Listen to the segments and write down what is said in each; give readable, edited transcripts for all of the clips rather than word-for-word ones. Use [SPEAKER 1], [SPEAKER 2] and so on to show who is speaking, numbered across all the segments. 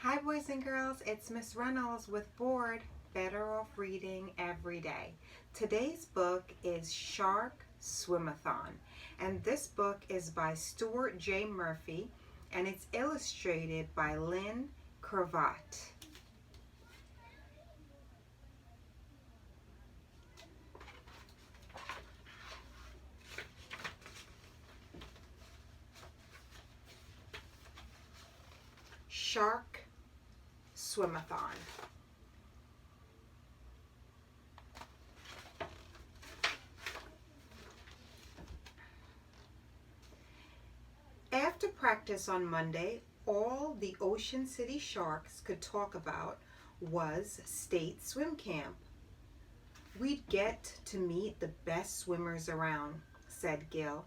[SPEAKER 1] Hi boys and girls, it's Miss Reynolds with B.O.R.E.D, Better Off Reading Every Day. Today's book is Shark Swimathon, and this book is by Stuart J. Murphy, and it's illustrated by Lynn Cravat. Shark Swimathon. After practice on Monday, all the Ocean City Sharks could talk about was state swim camp. We'd get to meet the best swimmers around, said Gil.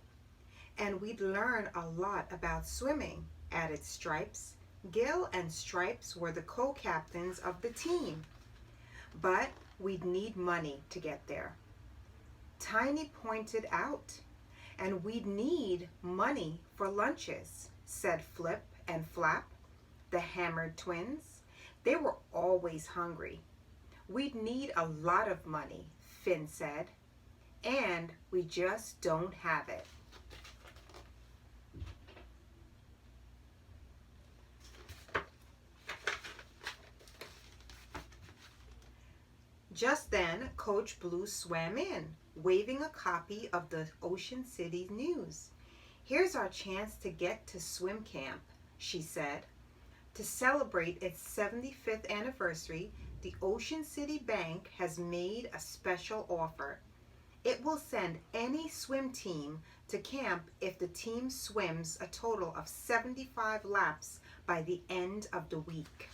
[SPEAKER 1] And we'd learn a lot about swimming, added Stripes. Gil and Stripes were the co-captains of the team. But we'd need money to get there. Tiny pointed out, and we'd need money for lunches, said Flip and Flap, the hammered twins. They were always hungry. We'd need a lot of money, Finn said, and we just don't have it. Just then, Coach Blue swam in, waving a copy of the Ocean City News. Here's our chance to get to swim camp, she said. To celebrate its 75th anniversary, the Ocean City Bank has made a special offer. It will send any swim team to camp if the team swims a total of 75 laps by the end of the week.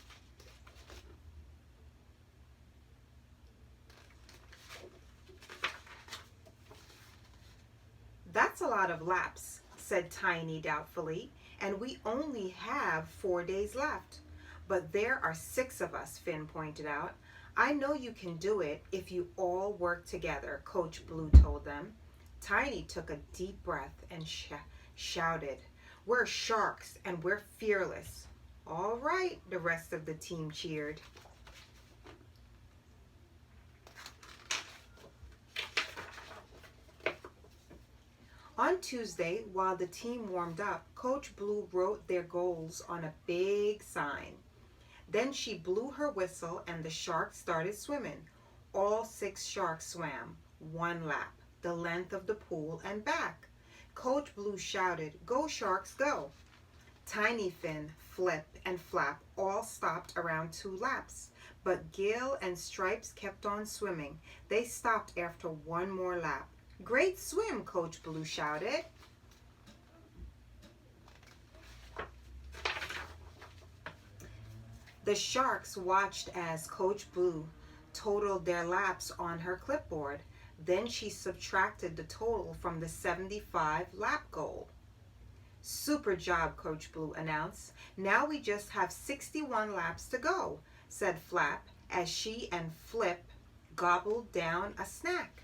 [SPEAKER 1] That's a lot of laps, said Tiny doubtfully, and we only have 4 days left. But there are 6 of us, Finn pointed out. I know you can do it if you all work together, Coach Blue told them. Tiny took a deep breath and shouted, "We're sharks and we're fearless." All right, the rest of the team cheered. On Tuesday, while the team warmed up, Coach Blue wrote their goals on a big sign. Then she blew her whistle and the sharks started swimming. All 6 sharks swam 1 lap, the length of the pool and back. Coach Blue shouted, "Go Sharks, go!" Tiny Fin, Flip, and Flap all stopped around 2 laps, but Gil and Stripes kept on swimming. They stopped after 1 more lap. "Great swim," Coach Blue shouted. The Sharks watched as Coach Blue totaled their laps on her clipboard. Then she subtracted the total from the 75 lap goal. "Super job," Coach Blue announced. "Now we just have 61 laps to go," said Flap as she and Flip gobbled down a snack.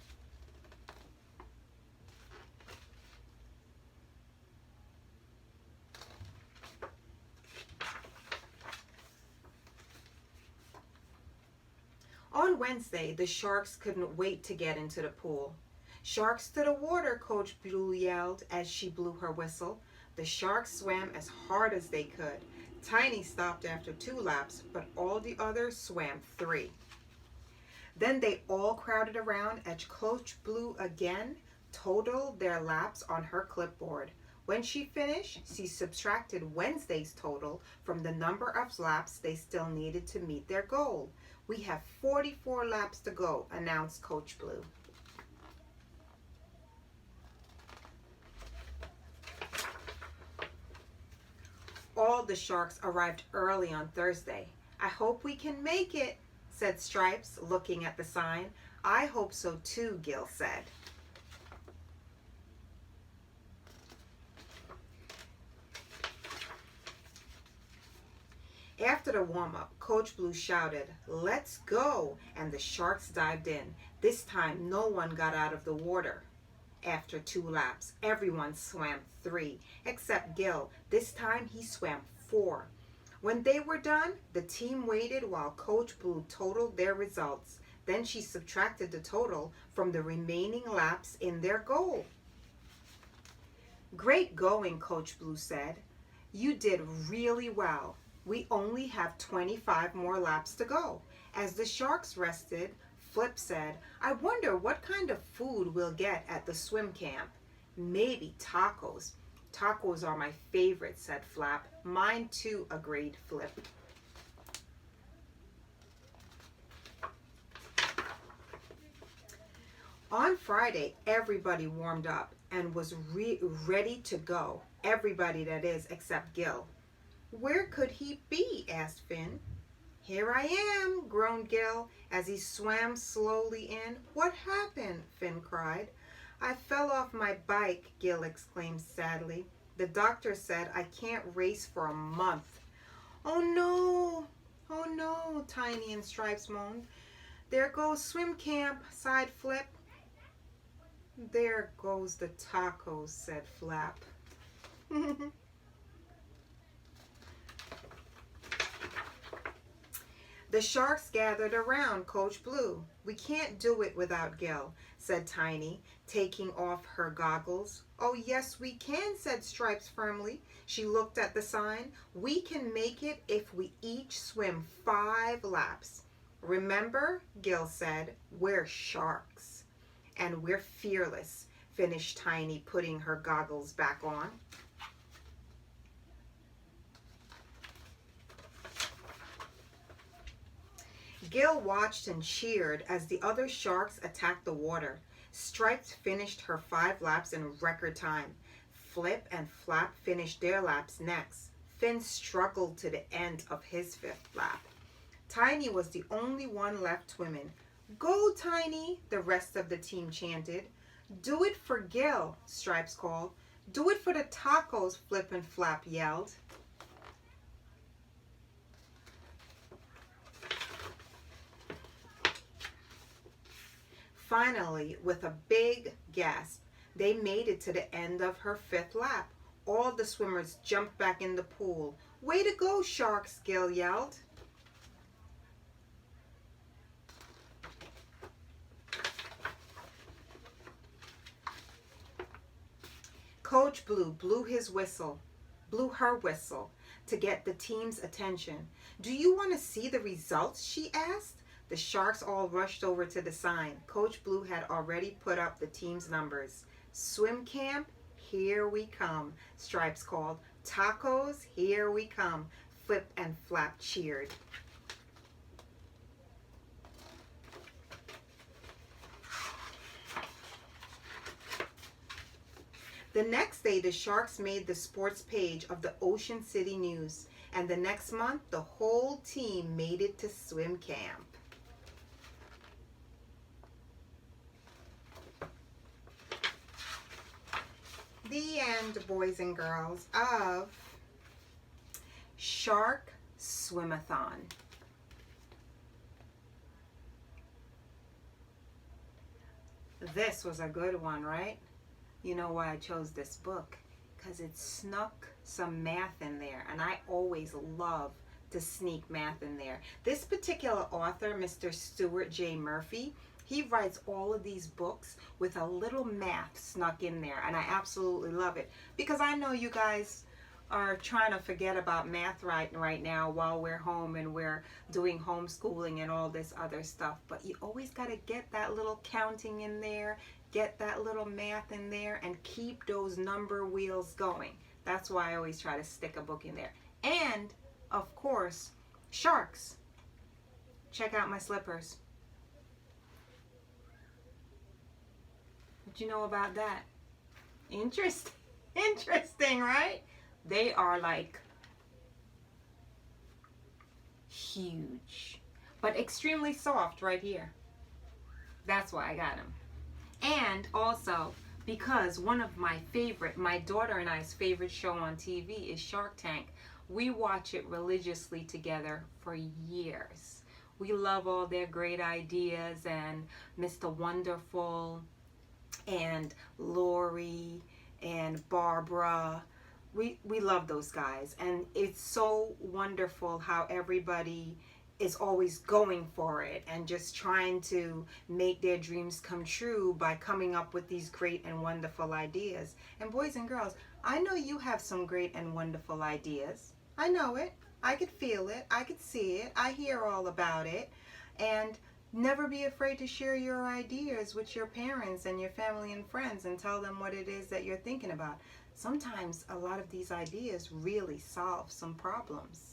[SPEAKER 1] On Wednesday, the Sharks couldn't wait to get into the pool. "Sharks to the water," Coach Blue yelled as she blew her whistle. The Sharks swam as hard as they could. Tiny stopped after 2 laps, but all the others swam 3. Then they all crowded around as Coach Blue again totaled their laps on her clipboard. When she finished, she subtracted Wednesday's total from the number of laps they still needed to meet their goal. "We have 44 laps to go," announced Coach Blue. All the sharks arrived early on Thursday. "I hope we can make it," said Stripes, looking at the sign. "I hope so too," Gil said. After the warm-up, Coach Blue shouted, "Let's go!" and the sharks dived in. This time, no one got out of the water. After 2 laps, everyone swam 3, except Gil. This time, he swam 4. When they were done, the team waited while Coach Blue totaled their results. Then she subtracted the total from the remaining laps in their goal. "Great going," Coach Blue said. "You did really well. We only have 25 more laps to go." As the Sharks rested, Flip said, "I wonder what kind of food we'll get at the swim camp." "Maybe tacos." "Tacos are my favorite," said Flap. "Mine too," agreed Flip. On Friday, everybody warmed up and was ready to go. Everybody, that is, except Gil. "Where could he be?" asked Finn. "Here I am," groaned Gil as he swam slowly in. "What happened?" Finn cried. "I fell off my bike," Gil exclaimed sadly. "The doctor said I can't race for a month." "Oh no, oh no," Tiny and Stripes moaned. "There goes swim camp," sighed Flip. "There goes the tacos," said Flap. The Sharks gathered around Coach Blue. "We can't do it without Gil," said Tiny, taking off her goggles. "Oh, yes, we can," said Stripes firmly. She looked at the sign. "We can make it if we each swim 5 laps. Remember," Gil said, "we're sharks." "And we're fearless," finished Tiny, putting her goggles back on. Gil watched and cheered as the other Sharks attacked the water. Stripes finished her 5 laps in record time. Flip and Flap finished their laps next. Finn struggled to the end of his 5th lap. Tiny was the only one left swimming. "Go, Tiny," the rest of the team chanted. "Do it for Gil," Stripes called. "Do it for the tacos," Flip and Flap yelled. Finally, with a big gasp, they made it to the end of her 5th lap. All the swimmers jumped back in the pool. "Way to go, Sharks," Gil yelled. Coach Blue blew her whistle to get the team's attention. "Do you want to see the results?" she asked. The Sharks all rushed over to the sign. Coach Blue had already put up the team's numbers. "Swim camp, here we come," Stripes called. "Tacos, here we come," Flip and Flap cheered. The next day, the Sharks made the sports page of the Ocean City News, and the next month, the whole team made it to swim camp. The end, boys and girls, of Shark Swimathon. This was a good one, right? You know why I chose this book? Because it snuck some math in there, and I always love to sneak math in there. This particular author, Mr. Stuart J. Murphy, he writes all of these books with a little math snuck in there, and I absolutely love it because I know you guys are trying to forget about math right now while we're home and we're doing homeschooling and all this other stuff, but you always got to get that little counting in there, get that little math in there, and keep those number wheels going. That's why I always try to stick a book in there. And of course, sharks. Check out my slippers. What you know about that? Interesting, right? They are like huge, but extremely soft right here. That's why I got them. And also, because one of my daughter and I's favorite show on TV is Shark Tank. We watch it religiously together for years. We love all their great ideas, and Mr. Wonderful and Lori and Barbara. we love those guys, and it's so wonderful how everybody is always going for it and just trying to make their dreams come true by coming up with these great and wonderful ideas. And boys and girls, I know you have some great and wonderful ideas. I know it. I could feel it. I could see it. I hear all about it. And never be afraid to share your ideas with your parents and your family and friends and tell them what it is that you're thinking about. Sometimes a lot of these ideas really solve some problems.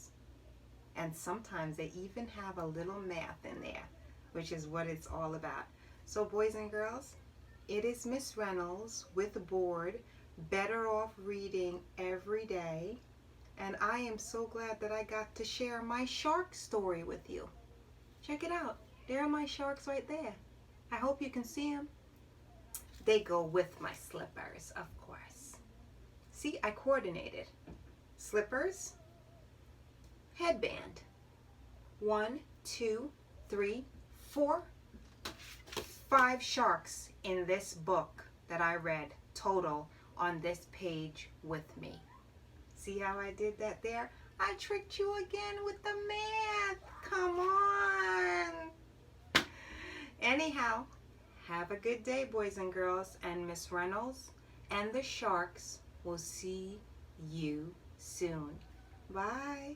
[SPEAKER 1] And sometimes they even have a little math in there, which is what it's all about. So boys and girls, it is Miss Reynolds with B.O.R.E.D, Better Off Reading Every Day. And I am so glad that I got to share my shark story with you. Check it out. There are my sharks right there. I hope you can see them. They go with my slippers, of course. See, I coordinated. Slippers, headband. 1, 2, 3, 4, 5 sharks in this book that I read total on this page with me. See how I did that there? I tricked you again with the math. Come on. Anyhow, have a good day, boys and girls, and Miss Reynolds and the sharks will see you soon. Bye.